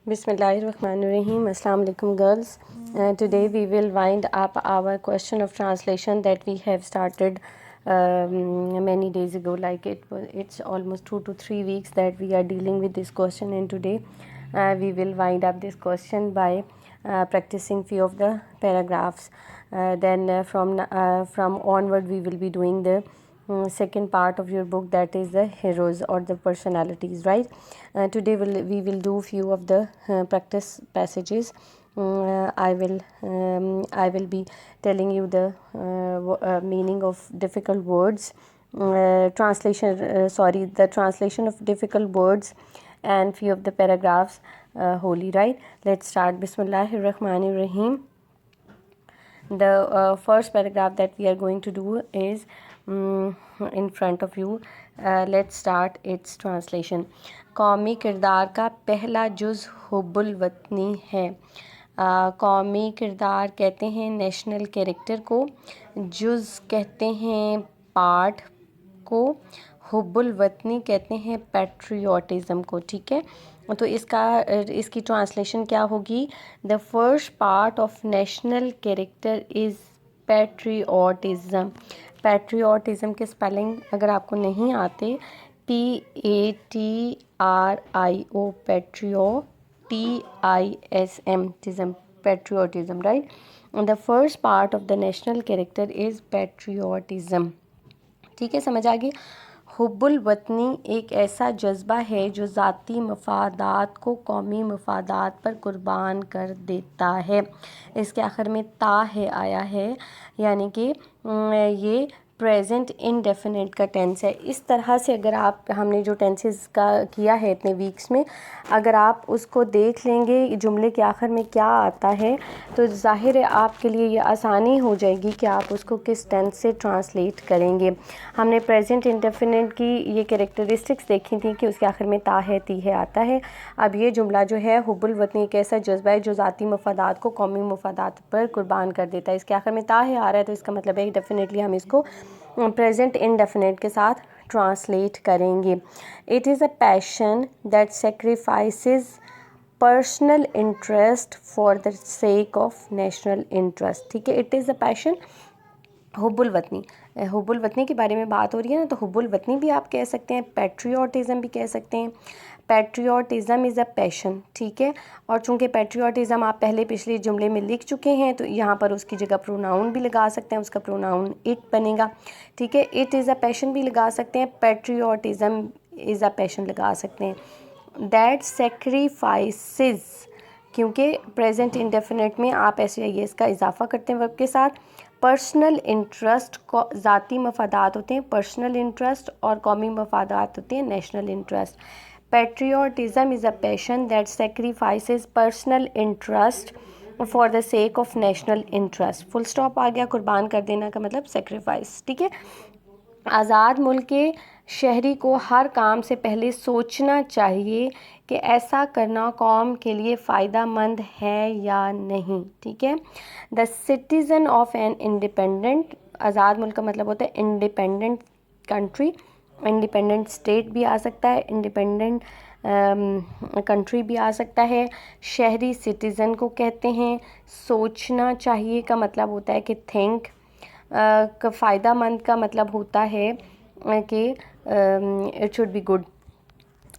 Bismillahirrahmanirrahim. Assalamu alaikum, girls. Today we will wind up our question of translation that we have started many days ago. Like it's almost 2 to 3 weeks that we are dealing with this question, and today we will wind up this question by practicing few of the paragraphs. Then from onward we will be doing the second part of your book, that is the heroes or the personalities, right? Today we will do few of the practice passages. I will be telling you the meaning of difficult words, the translation of difficult words, and few of the paragraphs wholly, right? Let's start. Bismillahirrahmanirrahim. The first paragraph that we are going to do is in front of you. Let's start its translation. قومی کردار کا پہلا جز حب الوطنی ہے. قومی کردار کہتے ہیں نیشنل کیریکٹر کو، جز کہتے ہیں پارٹ کو، حب الوطنی کہتے ہیں پیٹریوٹزم کو. ٹھیک ہے، تو اس کی ٹرانسلیشن کیا ہوگی؟ The first part of national character is patriotism. Patriotism کے اسپیلنگ اگر آپ کو نہیں آتے، PATRIO PATRISM patriotism, right? The first part of the national character is patriotism. ٹھیک ہے، سمجھ آ گئی؟ حب الوطنی ایک ایسا جذبہ ہے جو ذاتی مفادات کو قومی مفادات پر قربان کر دیتا ہے. اس کے آخر میں تا ہے آیا ہے، یعنی کہ یہ پریزنٹ انڈیفینٹ کا ٹینس ہے. اس طرح سے اگر ہم نے جو ٹینسز کا کیا ہے اتنے ویکس میں، اگر آپ اس کو دیکھ لیں گے جملے کے آخر میں کیا آتا ہے، تو ظاہر ہے آپ کے لیے یہ آسانی ہو جائے گی کہ آپ اس کو کس ٹینس سے ٹرانسلیٹ کریں گے. ہم نے پریزنٹ انڈیفینٹ کی یہ کریکٹرسٹکس دیکھی تھیں کہ اس کے آخر میں تا ہے تی ہے آتا ہے. اب یہ جملہ جو ہے حب الوطنی ایک ایسا جذبہ ہے جو ذاتی مفادات کو قومی مفادات پر قربان کر دیتا ہے. اس کے آخر میں تا ہے آ رہا ہے، تو اس کا مطلب ہے ڈیفینیٹلی ہم اس کو پریزنٹ انڈیفینٹ کے ساتھ ٹرانسلیٹ کریں گے. It is a passion that sacrifices personal interest for the sake of national interest. ٹھیک ہے، اٹ از اے پیشن. حب الوطنی، حب الوطنی کے بارے میں بات ہو رہی ہے نا، تو حب الوطنی بھی آپ کہہ سکتے ہیں، پیٹریوٹزم بھی کہہ سکتے ہیں. پیٹریوٹزم از اے پیشن. ٹھیک ہے، اور چونکہ پیٹریوٹزم آپ پہلے پچھلے جملے میں لکھ چکے ہیں، تو یہاں پر اس کی جگہ پروناؤن بھی لگا سکتے ہیں، اس کا پروناؤن اٹ بنے گا. ٹھیک ہے، اٹ از اے پیشن بھی لگا سکتے ہیں، پیٹریوٹزم از اے پیشن لگا سکتے ہیں. دیٹ سیکریفائسز، کیونکہ پریزنٹ انڈیفینٹ میں آپ ایس یا یس کا اضافہ کرتے ہیں ورب کے ساتھ. پرسنل انٹرسٹ کو ذاتی مفادات ہوتے ہیں پرسنل انٹرسٹ، اور قومی مفادات ہوتے ہیں national interest. Patriotism is a passion that sacrifices personal interest for the sake of national interest. Full stop آ گیا. قربان کر دینا کا مطلب سیکریفائس. ٹھیک ہے، آزاد ملک کے شہری کو ہر کام سے پہلے سوچنا چاہیے کہ ایسا کرنا قوم کے لیے فائدہ مند ہے یا نہیں. ٹھیک ہے، the citizen of an independent, آزاد ملک کا مطلب ہوتا ہے انڈیپینڈنٹ کنٹری، انڈیپینڈنٹ اسٹیٹ بھی آ سکتا ہے، انڈیپینڈنٹ کنٹری بھی آ سکتا ہے. شہری سٹیزن کو کہتے ہیں. سوچنا چاہیے کا مطلب ہوتا ہے کہ تھنک. فائدہ مند کا مطلب ہوتا ہے کہ اٹ شوڈ بی گڈ.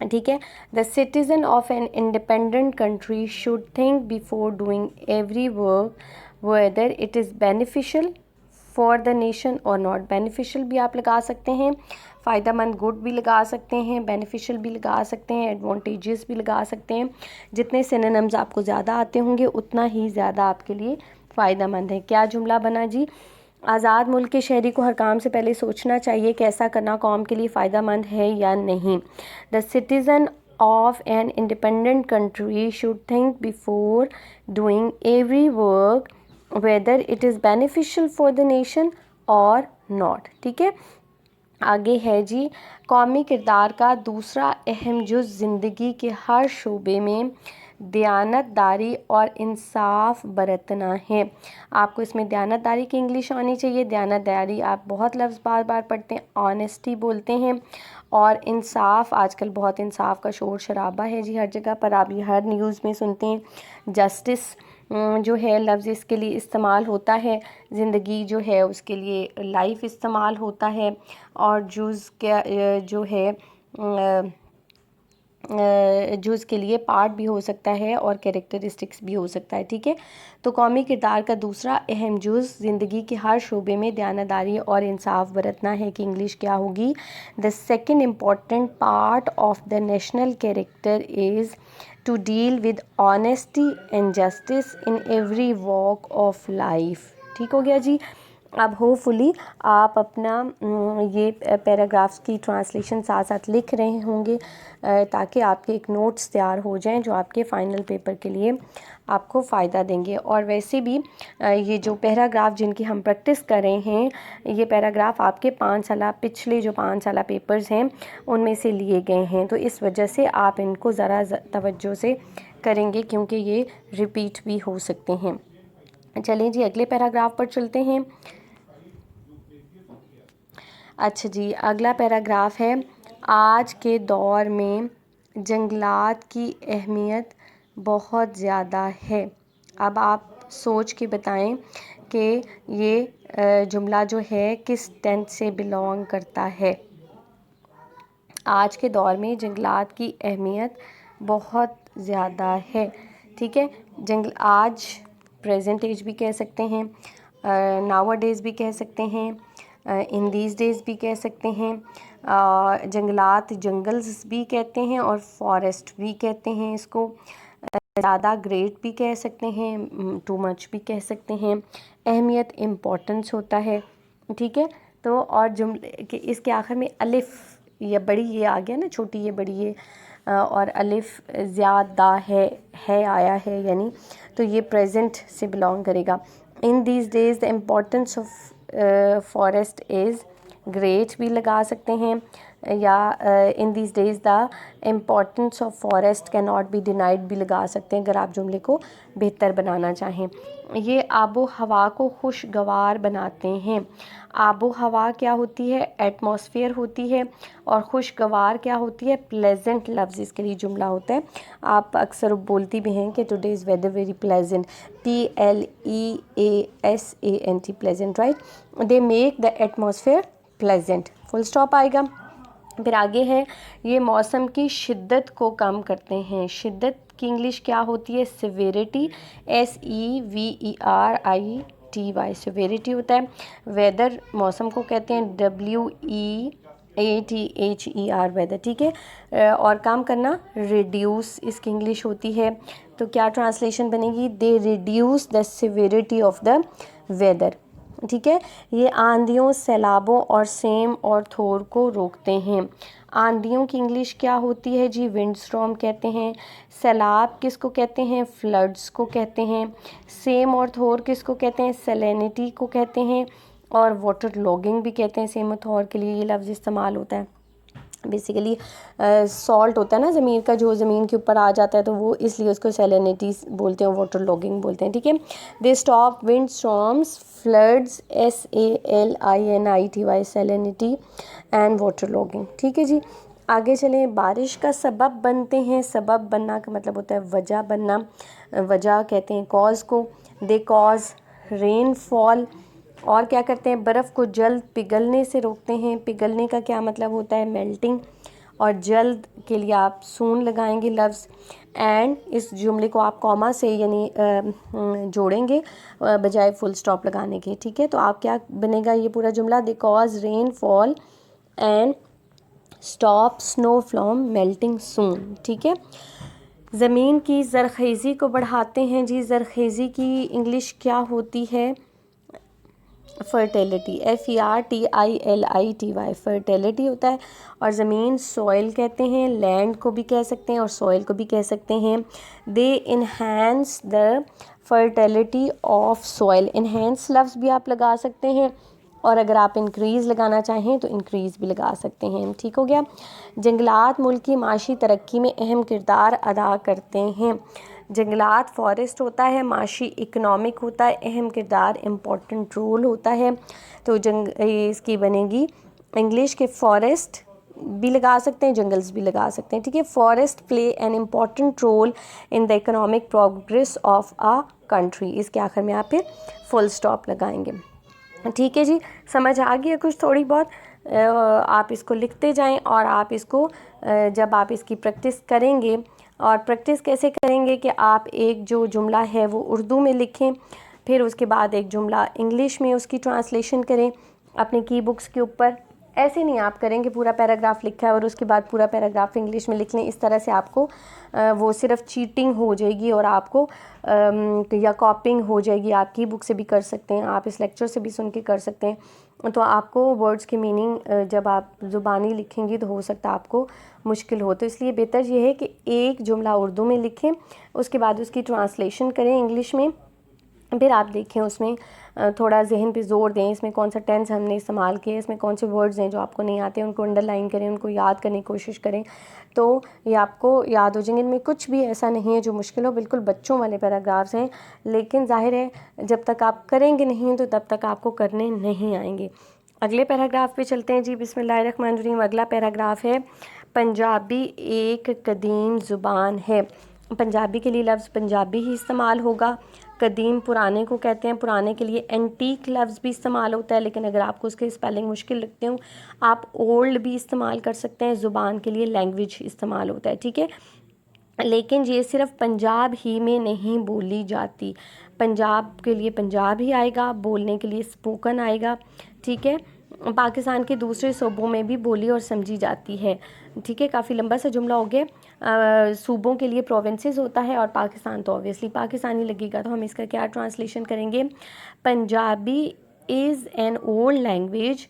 ٹھیک ہے، the citizen of an independent country should think before doing every work whether it is beneficial for the nation or not. Beneficial بھی آپ لگا سکتے ہیں، فائدہ مند گڈ بھی لگا سکتے ہیں، بینیفیشل بھی لگا سکتے ہیں، ایڈوانٹیجز بھی لگا سکتے ہیں. جتنے سینونیمز آپ کو زیادہ آتے ہوں گے اتنا ہی زیادہ آپ کے لیے فائدہ مند ہے. کیا جملہ بنا جی؟ آزاد ملک کے شہری کو ہر کام سے پہلے سوچنا چاہیے کہ ایسا کرنا قوم کے لیے فائدہ مند ہے یا نہیں. دا citizen of an independent country should think before doing every work whether it is beneficial for the nation or not. ٹھیک ہے، آگے ہے جی، قومی کردار کا دوسرا اہم جز زندگی کے ہر شعبے میں دیانت داری اور انصاف برتنا ہے. آپ کو اس میں دیانت داری کی انگلش آنی چاہیے. دیانت داری آپ بہت لفظ بار بار پڑھتے ہیں، آنیسٹی بولتے ہیں، اور انصاف، آج کل بہت انصاف کا شور شرابہ ہے جی ہر جگہ پر، آپ یہ ہر نیوز میں سنتے ہیں۔ جسٹس جو ہے لفظ اس کے لیے استعمال ہوتا ہے، زندگی جو ہے اس کے لیے لائف استعمال ہوتا ہے، اور جز کا جو ہے جز کے لیے پارٹ بھی ہو سکتا ہے اور کیریکٹرسٹکس بھی ہو سکتا ہے، ٹھیک ہے۔ تو قومی کردار کا دوسرا اہم جز زندگی کے ہر شعبے میں دیانتداری اور انصاف برتنا ہے، کہ انگلش کیا ہوگی؟ The second important part of the national character is to deal with honesty and justice in every walk of life۔ ٹھیک ہو گیا جی۔ اب ہوپفلی آپ اپنا یہ پیراگرافس کی ٹرانسلیشن ساتھ ساتھ لکھ رہے ہوں گے، تاکہ آپ کے ایک نوٹس تیار ہو جائیں جو آپ کے فائنل پیپر کے لیے آپ کو فائدہ دیں گے۔ اور ویسے بھی یہ جو پیراگراف جن کی ہم پریکٹس کر رہے ہیں، یہ پیراگراف آپ کے پچھلے جو 5 سالہ پیپرز ہیں ان میں سے لیے گئے ہیں، تو اس وجہ سے آپ ان کو ذرا توجہ سے کریں گے، کیونکہ یہ ریپیٹ بھی ہو سکتے ہیں۔ چلیں جی اگلے پیراگراف پر چلتے ہیں۔ اچھا جی، اگلا پیراگراف ہے، آج کے دور میں جنگلات کی اہمیت بہت زیادہ ہے۔ اب آپ سوچ کے بتائیں کہ یہ جملہ جو ہے کس ٹینس سے بلونگ کرتا ہے۔ آج کے دور میں جنگلات کی اہمیت بہت زیادہ ہے، ٹھیک ہے۔ آج پریزنٹ ایج بھی کہہ سکتے ہیں، ناؤ ڈیز بھی کہہ سکتے ہیں، ان دیز ڈیز بھی کہہ سکتے ہیں، جنگلات جنگلز بھی کہتے ہیں، اور فارسٹ بھی کہتے ہیں اس کو، زیادہ گریٹ بھی کہہ سکتے ہیں، ٹو مچ بھی کہہ سکتے ہیں۔ اہمیت امپورٹنس ہوتا ہے، ٹھیک ہے۔ تو اور جملے کے اس کے آخر میں الف یا بڑی یہ آ گیا نا، چھوٹی یہ بڑی یہ، اور الف زیادہ ہے آیا ہے یعنی، تو یہ پریزنٹ سے بلونگ کرے گا۔ In these days the importance of forest is great بھی لگا سکتے ہیں، یا in these days the importance of forest کی ناٹ بی ڈینائڈ بھی لگا سکتے ہیں، اگر آپ جملے کو بہتر بنانا چاہیں۔ یہ آب و ہوا کو خوشگوار بناتے ہیں۔ آب و ہوا کیا ہوتی ہے؟ ایٹماسفیئر ہوتی ہے، اور خوشگوار کیا ہوتی ہے؟ پلیزنٹ لفظ اس کے لیے جملہ ہوتا ہے۔ آپ اکثر بولتی بھی ہیں کہ today is weather very pleasant, PLEASANT pleasant, right. They make the atmosphere pleasant, full stop آئے گا۔ پھر آگے ہے، یہ موسم کی شدت کو کم کرتے ہیں۔ شدت کی انگلش کیا ہوتی ہے؟ سیویریٹی، SEVERITY، سیویریٹی ہوتا ہے۔ ویدر موسم کو کہتے ہیں WEATHER، ویدر، ٹھیک ہے۔ اور کام کرنا، ریڈیوس اس کی انگلش ہوتی ہے، تو کیا ٹرانسلیشن بنے گی؟ They reduce the severity of the weather, ٹھیک ہے۔ یہ آندھیوں، سیلابوں اور سیم اور تھور کو روکتے ہیں۔ آندھیوں کی انگلش کیا ہوتی ہے جی؟ ونڈ اسٹارم کہتے ہیں۔ سیلاب کس کو کہتے ہیں؟ فلڈز کو کہتے ہیں۔ سیم اور تھور کس کو کہتے ہیں؟ سیلینٹی کو کہتے ہیں، اور واٹر لاگنگ بھی کہتے ہیں۔ سیم اور تھور کے لیے یہ لفظ استعمال ہوتا ہے۔ بیسیکلی سالٹ ہوتا ہے نا زمین کا، جو زمین کے اوپر آ جاتا ہے، تو وہ اس لیے اس کو سیلینٹی بولتے ہیں، واٹر لاگنگ بولتے ہیں، ٹھیک ہے۔ They stop wind storms, floods, SALINITY، salinity and waterlogging, ٹھیک ہے جی۔ آگے چلیں، بارش کا سبب بنتے ہیں۔ سبب بننا کا مطلب ہوتا ہے وجہ بننا، وجہ کہتے ہیں کاز کو۔ دے کاز رین فال، اور کیا کرتے ہیں؟ برف کو جلد پگھلنے سے روکتے ہیں۔ پگھلنے کا کیا مطلب ہوتا ہے؟ میلٹنگ، اور جلد کے لیے آپ سون لگائیں گے لفظ، اینڈ اس جملے کو آپ کوما سے یعنی جوڑیں گے بجائے فل اسٹاپ لگانے کے، ٹھیک ہے۔ تو آپ کیا بنے گا یہ پورا جملہ؟ They cause rainfall and stop snow from melting soon, ٹھیک ہے۔ زمین کی زرخیزی کو بڑھاتے ہیں جی۔ زرخیزی کی انگلش کیا ہوتی ہے؟ فرٹیلیٹی، FERTILITY، فرٹیلیٹی ہوتا ہے۔ اور زمین سوئل کہتے ہیں، لینڈ کو بھی کہہ سکتے ہیں اور سوئل کو بھی کہہ سکتے ہیں۔ They enhance the fertility of soil, enhance لفظ بھی آپ لگا سکتے ہیں، اور اگر آپ انکریز لگانا چاہیں تو انکریز بھی لگا سکتے ہیں، ٹھیک ہو گیا۔ جنگلات ملک کی معاشی ترقی میں اہم کردار ادا کرتے ہیں۔ جنگلات، فارسٹ ہوتا ہے، معاشی اکنامک ہوتا ہے، اہم کردار، امپورٹنٹ رول ہوتا ہے۔ تو اس کی بنے گی انگلش کے فارسٹ بھی لگا سکتے ہیں, جنگلز بھی لگا سکتے ہیں, ٹھیک ہے. Forest play an important role in the economic progress of a country. اس کے آخر میں آپ پھر فل اسٹاپ لگائیں گے. ٹھیک ہے جی, سمجھ آ گئی ہے کچھ تھوڑی بہت. آپ اس کو لکھتے جائیں اور آپ اس کو جب آپ اس کی پریکٹس کریں گے, اور پریکٹس کیسے کریں گے کہ آپ ایک جو جملہ ہے وہ اردو میں لکھیں, پھر اس کے بعد ایک جملہ انگلش میں اس کی ٹرانسلیشن کریں اپنے کی بکس کے اوپر. ایسے نہیں آپ کریں کہ پورا پیراگراف لکھا ہے اور اس کے بعد پورا پیراگراف انگلش میں لکھ لیں. اس طرح سے آپ کو وہ صرف چیٹنگ ہو جائے گی اور آپ کو یا کاپنگ ہو جائے گی. آپ کی بک سے بھی کر سکتے ہیں, آپ اس لیکچر سے بھی سن کے کر سکتے ہیں. تو آپ کو ورڈز کی میننگ جب آپ زبانی لکھیں گی تو ہو سکتا ہے آپ کو مشکل ہو. تو اس لیے بہتر یہ ہے کہ ایک جملہ اردو میں لکھیں, اس کے بعد اس کی ٹرانسلیشن کریں انگلش میں, پھر آپ دیکھیں اس میں تھوڑا ذہن پہ زور دیں, اس میں کون سا ٹینس ہم نے استعمال کیا, اس میں کون سے ورڈز ہیں جو آپ کو نہیں آتے, ان کو انڈر لائن کریں, ان کو یاد کرنے کی کوشش کریں, تو یہ آپ کو یاد ہو جائیں گے. ان میں کچھ بھی ایسا نہیں ہے جو مشکل ہو, بالکل بچوں والے پیراگرافس ہیں, لیکن ظاہر ہے جب تک آپ کریں گے نہیں تو تب تک آپ کو کرنے نہیں آئیں گے. اگلے پیراگراف پہ چلتے ہیں جی. بسم اللہ الرحمن الرحیم. اگلا پیراگراف ہے پنجابی ایک قدیم زبان ہے. پنجابی کے لیے لفظ پنجابی ہی استعمال ہوگا. قدیم پرانے کو کہتے ہیں, پرانے کے لیے اینٹیک لفظ بھی استعمال ہوتا ہے, لیکن اگر آپ کو اس کے اسپیلنگ مشکل لگتے ہوں آپ اولڈ بھی استعمال کر سکتے ہیں. زبان کے لیے لینگویج استعمال ہوتا ہے, ٹھیک ہے. لیکن یہ صرف پنجاب ہی میں نہیں بولی جاتی. پنجاب کے لیے پنجاب ہی آئے گا, بولنے کے لیے اسپوکن آئے گا, ٹھیک ہے. پاکستان کے دوسرے صوبوں میں بھی بولی اور سمجھی جاتی ہے, ٹھیک ہے. کافی لمبا سا جملہ ہو گیا. صوبوں کے لیے پروونسز ہوتا ہے اور پاکستان تو اوبویسلی پاکستانی لگے گا, تو ہم اس کا کیا ٹرانسلیشن کریں گے. Punjabi is an old language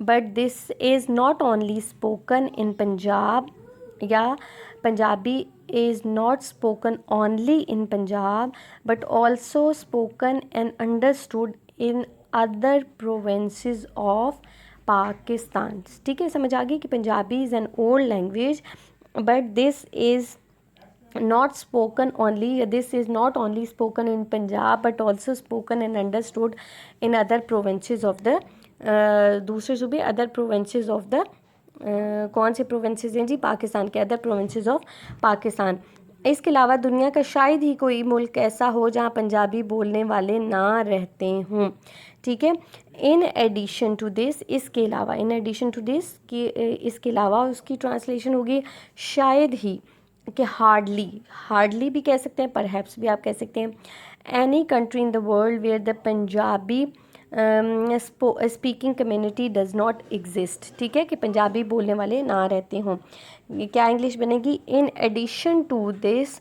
but this is not only spoken in Punjab, یا Punjabi is not spoken only in Punjab but also spoken and understood in other provinces of Pakistan. ٹھیک ہے, سمجھ آ گئی کہ Punjabi is an old language but this is not spoken only, this is not only spoken in Punjab but also spoken and understood in other provinces of the دوسرے صوبے other provinces of the کون سے provinces ہیں جی, پاکستان کے other provinces of Pakistan. اس کے علاوہ دنیا کا شاید ہی کوئی ملک ایسا ہو جہاں پنجابی بولنے والے نہ رہتے ہوں, ٹھیک ہے. ان ایڈیشن ٹو دس, اس کے علاوہ, ان ایڈیشن ٹو دس کی اس کے علاوہ اس کی ٹرانسلیشن ہوگی شاید ہی, کہ ہارڈلی, ہارڈلی بھی کہہ سکتے ہیں, پرہیپس بھی آپ کہہ سکتے ہیں. Any country in the world where the Punjabi speaking community does not exist, ٹھیک ہے, کہ پنجابی بولنے والے نہ رہتے ہوں. کیا انگلش بنے گی, in addition to this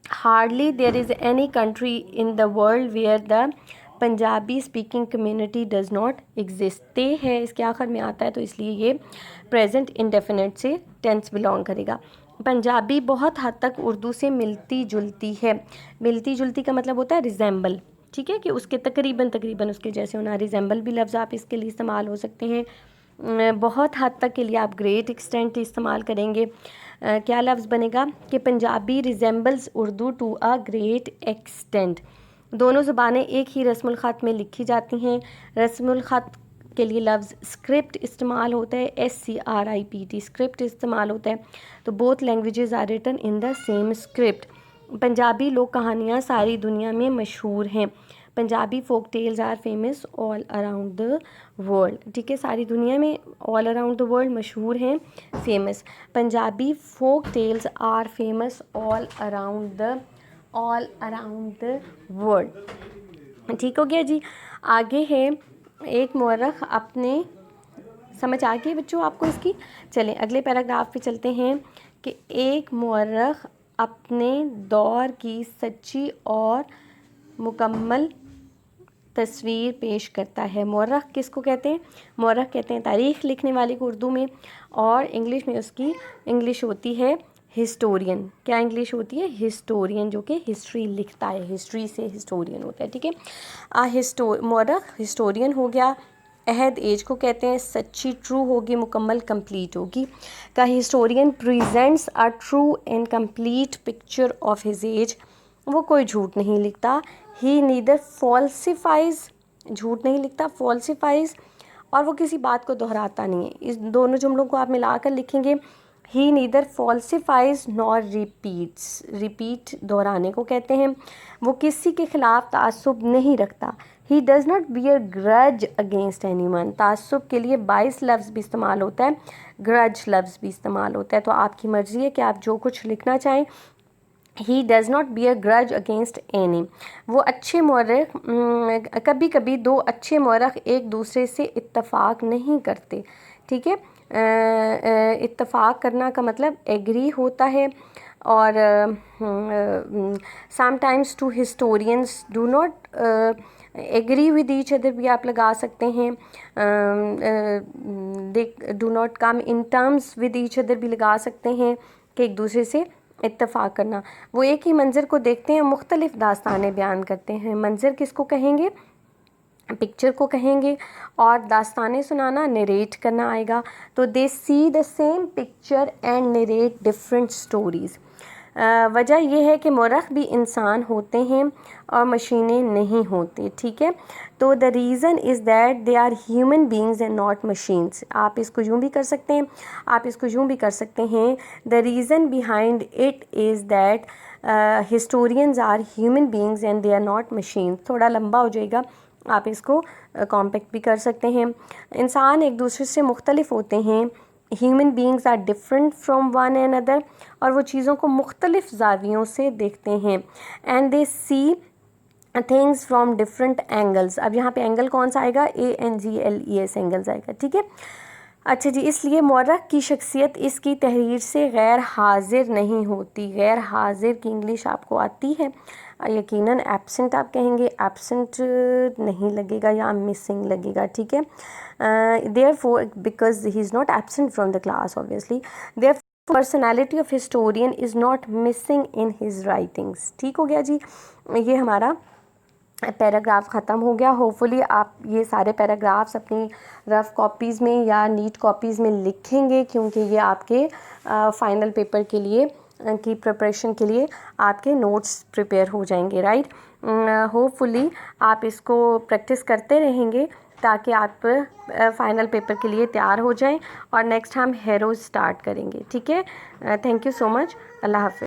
hardly there is any country in the world where the Punjabi speaking community does not exist. تے ہے اس کے آخر میں آتا ہے تو اس لیے یہ پریزنٹ انڈیفینٹ سے ٹینس بلانگ کرے گا. پنجابی بہت حد تک اردو سے ملتی جلتی ہے. ملتی جلتی کا مطلب ہوتا ہے ریزیمبل, ٹھیک ہے, کہ اس کے تقریباً اس کے جیسے ہونا. ریزیمبل بھی لفظ آپ اس کے لیے استعمال ہو سکتے ہیں. بہت حد تک کے لیے آپ گریٹ ایکسٹینٹ استعمال کریں گے. کیا لفظ بنے گا کہ Punjabi resembles Urdu to a great extent. دونوں زبانیں ایک ہی رسم الخط میں لکھی جاتی ہیں. رسم الخط کے لیے لفظ اسکرپٹ استعمال ہوتا ہے, SCRIPT, اسکرپٹ استعمال ہوتا ہے. تو both languages are written in the same script. Punjabi لوک کہانیاں ساری دنیا میں مشہور ہیں. Punjabi folk tales are famous all around the world, ٹھیک ہے, ساری دنیا میں آل اراؤنڈ دا ورلڈ مشہور ہیں, famous. Punjabi folk tales are famous all around the world. ٹھیک ہو گیا جی. آگے ہے ایک مورخ اپنے, سمجھ آ گئی بچوں آپ کو اس کی. چلیں اگلے پیراگراف پہ چلتے ہیں کہ ایک مورخ اپنے دور کی سچی اور مکمل تصویر پیش کرتا ہے. مورخ کس کو کہتے ہیں؟ مورخ کہتے ہیں تاریخ لکھنے والے کو اردو میں, اور انگلش میں اس کی انگلش ہوتی ہے ہسٹورین. کیا انگلش ہوتی ہے؟ ہسٹورین, جو کہ ہسٹری لکھتا ہے, ہسٹری سے ہسٹورین ہوتا ہے, ٹھیک ہے. مورخ ہسٹورین ہو گیا. عہد ایج کو کہتے ہیں, سچی ٹرو ہوگی, مکمل کمپلیٹ ہوگی. کا historian presents a true and complete picture of his age. وہ کوئی جھوٹ نہیں لکھتا. ہی نیدر فالسیفائز, جھوٹ نہیں لکھتا, فالسیفائز اور وہ کسی بات کو دہراتا نہیں ہے. اس دونوں جملوں کو آپ ملا کر لکھیں گے. ہی نیدر فالسیفائز نور ریپیٹس. ریپیٹ دہرانے کو کہتے ہیں. وہ کسی کے خلاف تعصب نہیں رکھتا. ہی ڈز ناٹ بیئر گرج اگینسٹ اینی ون. تعصب کے لیے 22 لفظ بھی استعمال ہوتا ہے, گرج لفظ بھی استعمال ہوتا ہے, تو آپ کی مرضی ہے کہ آپ جو کچھ لکھنا چاہیں. ہی ڈز ناٹ بیئر گرج اگینسٹ اینی. وہ اچھے مورخ, کبھی کبھی دو اچھے مورخ ایک دوسرے سے اتفاق نہیں کرتے. ٹھیک ہے, اتفاق کرنا کا مطلب ایگری ہوتا ہے. اور sometimes two historians do not agree with each other بھی آپ لگا سکتے ہیں. They do not come in terms with each other بھی لگا سکتے ہیں کہ ایک دوسرے سے اتفاق کرنا. وہ ایک ہی منظر کو دیکھتے ہیں, مختلف داستانیں بیان کرتے ہیں. منظر کس کو کہیں گے؟ پکچر کو کہیں گے. اور داستانیں سنانا, نریٹ کرنا آئے گا. تو they see the same picture and narrate different stories. وجہ یہ ہے کہ مورخ بھی انسان ہوتے ہیں اور مشینیں نہیں ہوتی. ٹھیک ہے, تو the reason is that they are human beings and not machines. آپ اس کو یوں بھی کر سکتے ہیں, آپ اس کو یوں بھی کر سکتے ہیں. The reason behind it is that historians are human beings and they are not machines. تھوڑا لمبا ہو جائے گا, آپ اس کو کمپیکٹ بھی کر سکتے ہیں. انسان ایک دوسرے سے مختلف ہوتے ہیں. Human beings are different from one and other. اور وہ چیزوں کو مختلف زاویوں سے دیکھتے ہیں. And they see things from different angles. اب یہاں پہ اینگل کون سا آئے گا؟ ANGLES اینگلز آئے گا. ٹھیک ہے, اچھا جی. اس لیے مورخ کی شخصیت اس کی تحریر سے غیر حاضر نہیں ہوتی. غیر حاضر کی انگلش آپ کو آتی ہے یقیناً. ایبسنٹ آپ کہیں گے, ایبسنٹ نہیں لگے گا, یا مسنگ لگے گا. ٹھیک ہے, therefore because he is not absent from the class obviously, therefore personality of historian is not missing in his writings. ٹھیک ہو گیا جی. یہ ہمارا پیراگراف ختم ہو گیا. ہوپفلی آپ یہ سارے پیراگرافس اپنی رف کاپیز میں یا نیٹ کاپیز میں لکھیں گے, کیونکہ یہ آپ کے فائنل پیپر کے لیے کی پریپریشن کے لیے آپ کے نوٹس پریپیئر ہو جائیں گے. رائٹ, ہوپفلی آپ اس کو پریکٹس کرتے رہیں گے تاکہ آپ فائنل پیپر کے لیے تیار ہو جائیں. اور نیکسٹ ہم ہیروز اسٹارٹ کریں گے. ٹھیک ہے, تھینک یو سو مچ. اللہ حافظ.